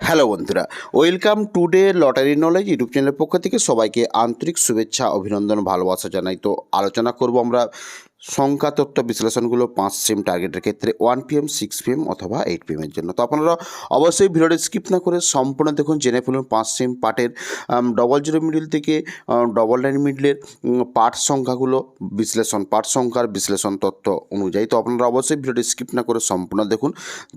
Hello বন্ধুরা, welcome today lottery knowledge YouTube চ্যানেলের পক্ষ থেকে সবাইকে আন্তরিক শুভেচ্ছা, অভিনন্দন, ভালোবাসা জানাই। তো আলোচনা করব আমরা সংখ্যা তত্ত্ব বিশ্লেষণগুলো 5 সিম টার্গেটের ক্ষেত্রে 1 PM 6 PM অথবা 8 PM এর জন্য। তো আপনারা অবশ্যই ভিডিওটি স্কিপ না করে সম্পূর্ণ দেখুন, জেনে ফেলুন 5 সিম পার্টের 00 মিডিল থেকে 99 মিডিলের পার্ট সংখ্যাগুলো বিশ্লেষণ, পার্ট সংখ্যার বিশ্লেষণ তত্ত্ব অনুযায়ী। তো আপনারা অবশ্যই ভিডিওটি স্কিপ না করে সম্পূর্ণ দেখুন,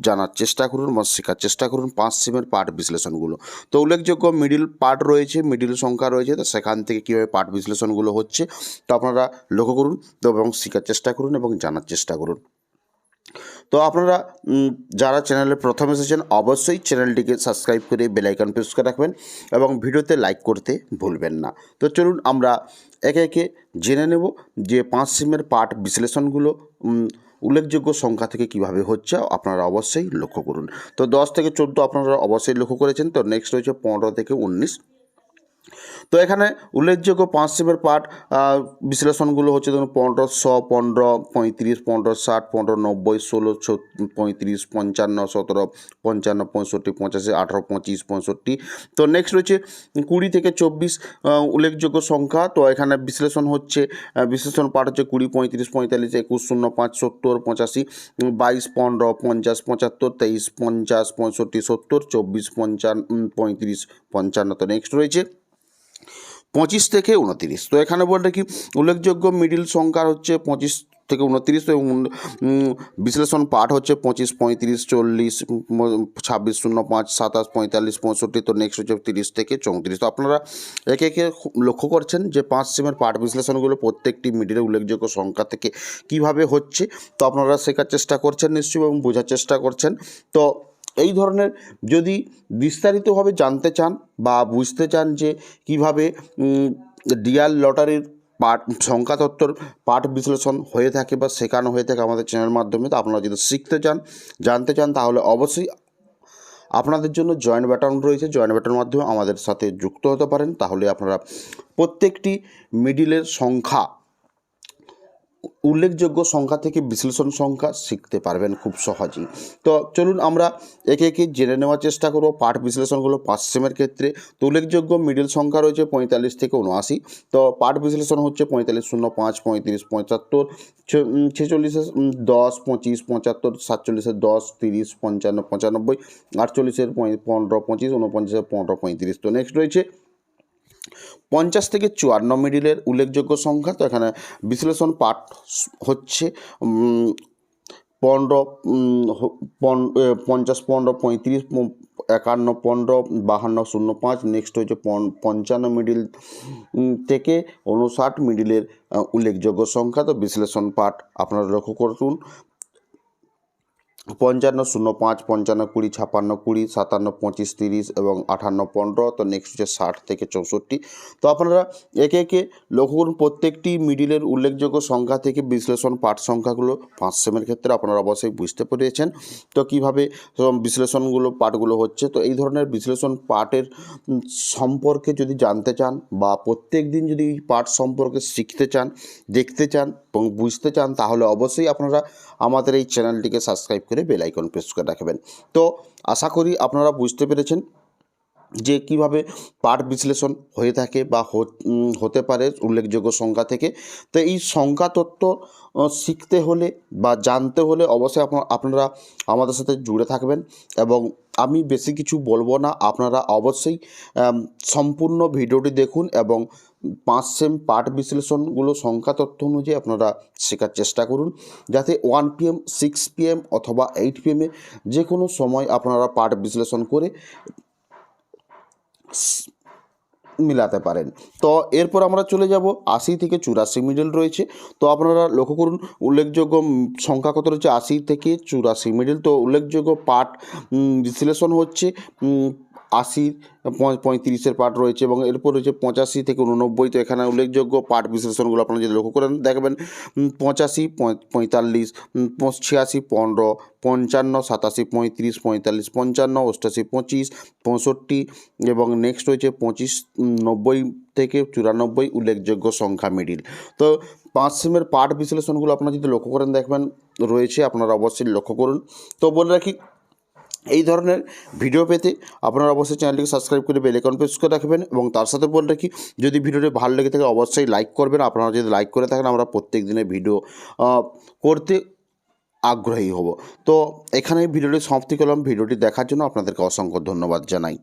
জানার চেষ্টা করুন বা শেখার চেষ্টা করুন 5 সিমের পার্ট বিশ্লেষণগুলো। তো উল্লেখযোগ্য মিডিল পার্ট রয়েছে, মিডিল সংখ্যা রয়েছে, তো সেখান থেকে কীভাবে পার্ট বিশ্লেষণগুলো হচ্ছে তো আপনারা লক্ষ্য করুন তো এবং শেখার চেষ্টা করুন এবং জানার চেষ্টা করুন। তো আপনারা যারা চ্যানেলে প্রথম এসেছেন অবশ্যই চ্যানেলটিকে সাবস্ক্রাইব করে বেল আইকন প্রেস করে রাখবেন এবং ভিডিওতে লাইক করতে ভুলবেন না। তো চলুন আমরা একে একে জেনে নেব যে 5 সিমের পার্ট বিশ্লেষণগুলো উল্লেখযোগ্য সংখ্যা থেকে কিভাবে হচ্ছে আপনারা অবশ্যই লক্ষ্য করুন। তো 10 থেকে 14 আপনারা অবশ্যই লক্ষ্য করেছেন। তো নেক্সট রয়েছে 15 থেকে 19। তো এখানে উল্লেখযোগ্য 5 সিমের পার্ট বিশ্লেষণগুলো হচ্ছে ধরুন 1500, 15, 35, 1560, 1590, 16, 35, 55, 17, 55, 65, 85, 18, 25, 65। তো নেক্সট রয়েছে 20 থেকে 24 উল্লেখযোগ্য সংখ্যা। তো এখানে বিশ্লেষণ হচ্ছে বিশ্লেষণ পার্ট হচ্ছে 20, 35, 45, 21, 05, 70, 85, 22, 15, 50, 75, 23, 50, 65, 70, 24, 55, 35, 55। তো নেক্সট রয়েছে 25 থেকে 29। তো এখানে বলতে কি উল্লেখযোগ্য মিডিল সংখ্যা হচ্ছে 25 থেকে 29 এবং বিশ্লেষণ পার্ট হচ্ছে 25, 35, 40, 26, 05, 27, 45, 65। তো নেক্সট হচ্ছে 30 থেকে 34। তো আপনারা একে একে লক্ষ্য করছেন যে 5 সিমের পার্ট বিশ্লেষণগুলো প্রত্যেকটি মিডিলে উল্লেখযোগ্য সংখ্যা থেকে কিভাবে হচ্ছে। তো আপনারা শেখার চেষ্টা করছেন নিশ্চয়ই এবং বোঝার চেষ্টা করছেন। তো এই ধরনের যদি বিস্তারিতভাবে জানতে চান বা বুঝতে চান যে কিভাবে ডিয়ার লটারির পার্ট সংখ্যা তত্ত্বর পার্ট বিশ্লেষণ হয়ে থাকে বা শেখানো হয়ে থাকে আমাদের চ্যানেলের মাধ্যমে, তো আপনারা যদি শিখতে চান, জানতে চান, তাহলে অবশ্যই আপনাদের জন্য জয়েন্ট বাটন রয়েছে। জয়েন্ট বাটনের মাধ্যমে আমাদের সাথে যুক্ত হতে পারেন। তাহলে আপনারা প্রত্যেকটি মিডিলের সংখ্যা, উল্লেখযোগ্য সংখ্যা থেকে বিশ্লেষণ সংখ্যা শিখতে পারবেন খুব সহজেই। তো চলুন আমরা একে একে জেনে নেওয়ার চেষ্টা করব পার্ট বিশ্লেষণগুলো 5 সিমের ক্ষেত্রে। তো উল্লেখযোগ্য মিডিল সংখ্যা রয়েছে 45 থেকে 79। তো পার্ট বিশ্লেষণ হচ্ছে 45, 05, 35, 75, 46, 10, 25, 75, 47, 10, 30, 55, 95, 48, 15, 25, 49, 15, 35। তো নেক্সট রয়েছে 50 থেকে 54 মিডিলের উল্লেখযোগ্য সংখ্যা। তো এখানে বিশ্লেষণ পার্ট হচ্ছে 15, 50, 15, 35, 51, 15, 52, 05। নেক্সট হচ্ছে 55 মিডিল থেকে 59 মিডিলের উল্লেখযোগ্য সংখ্যা। তো বিশ্লেষণ পার্ট আপনারা লক্ষ্য করুন 55, 05, 55, 20, 56, 20, 57, 25, 30 এবং 58, 15। তো নেক্সট হচ্ছে 60 থেকে 64। তো আপনারা একে একে লক্ষ্য করুন প্রত্যেকটি মিডিলের উল্লেখযোগ্য সংখ্যা থেকে বিশ্লেষণ পার্ট সংখ্যাগুলো 5 সেমের ক্ষেত্রে আপনারা অবশ্যই বুঝতে পেরেছেন। তো কীভাবে বিশ্লেষণগুলো পার্টগুলো হচ্ছে। তো এই ধরনের বিশ্লেষণ পার্টের সম্পর্কে যদি জানতে চান বা প্রত্যেক দিন যদি এই পার্ট সম্পর্কে শিখতে চান, দেখতে চান এবং বুঝতে চান, তাহলে অবশ্যই আপনারা আমাদের এই চ্যানেলটিকে সাবস্ক্রাইব করে বেল আইকন প্রেস করে রাখবেন। তো আশা করি আপনারা বুঝতে পেরেছেন যে কিভাবে পার্ট বিশ্লেষণ হয়ে থাকে বা হতে পারে উল্লেখযোগ্য সংখ্যা থেকে। তো এই সংখ্যা তত্ত্ব শিখতে হলে বা জানতে হলে অবশ্যই আপনারা আমাদের সাথে জুড়ে থাকবেন এবং আমি বেশি কিছু বলবো না। আপনারা অবশ্যই সম্পূর্ণ ভিডিওটি দেখুন এবং 5 সেম পার্ট বিশ্লেষণগুলো সংখ্যা তথ্য অনুযায়ী আপনারা শেখার চেষ্টা করুন, যাতে 1 PM, 6 PM অথবা 8 PM যে কোনো সময় আপনারা পার্ট বিশ্লেষণ করে মিলাতে পারেন। তো এরপর আমরা চলে যাব 80 থেকে 84 মিডল রয়েছে। তো আপনারা লক্ষ্য করুন উল্লেখযোগ্য সংখ্যা কত রয়েছে 80 থেকে 84 মিডল। তো উল্লেখযোগ্য পার্ট বিশ্লেষণ হচ্ছে 80, 35-এর পার্ট রয়েছে এবং এরপর রয়েছে 85 থেকে 89। তো এখানে উল্লেখযোগ্য পার্ট বিশ্লেষণগুলো আপনারা যদি লক্ষ্য করেন দেখবেন 85, 45, 86, 15, 55, 87, 35, 45, 55, 88, 25, 65 এবং নেক্সট রয়েছে 25, 90 থেকে 94 উল্লেখযোগ্য সংখ্যা মিডিল। তো 5 সেমের পার্ট বিশ্লেষণগুলো আপনারা যদি লক্ষ্য করেন দেখবেন রয়েছে, আপনারা অবশ্যই লক্ষ্য করুন। তো বলে রাখি এই ধরনের ভিডিও পেতে আপনারা অবশ্যই চ্যানেলটিকে সাবস্ক্রাইব করে বেল আইকন প্রেস করে রাখবেন এবং তার সাথে বলে রাখি, যদি ভিডিওটি ভালো লেগে থাকে অবশ্যই লাইক করবেন। আপনারা যদি লাইক করে থাকেন আমরা প্রত্যেক দিনের ভিডিও করতে আগ্রহী হব। তো এখানে ভিডিওটি সমাপ্তি করলাম। ভিডিওটি দেখার জন্য আপনাদেরকে অসংখ্য ধন্যবাদ জানাই।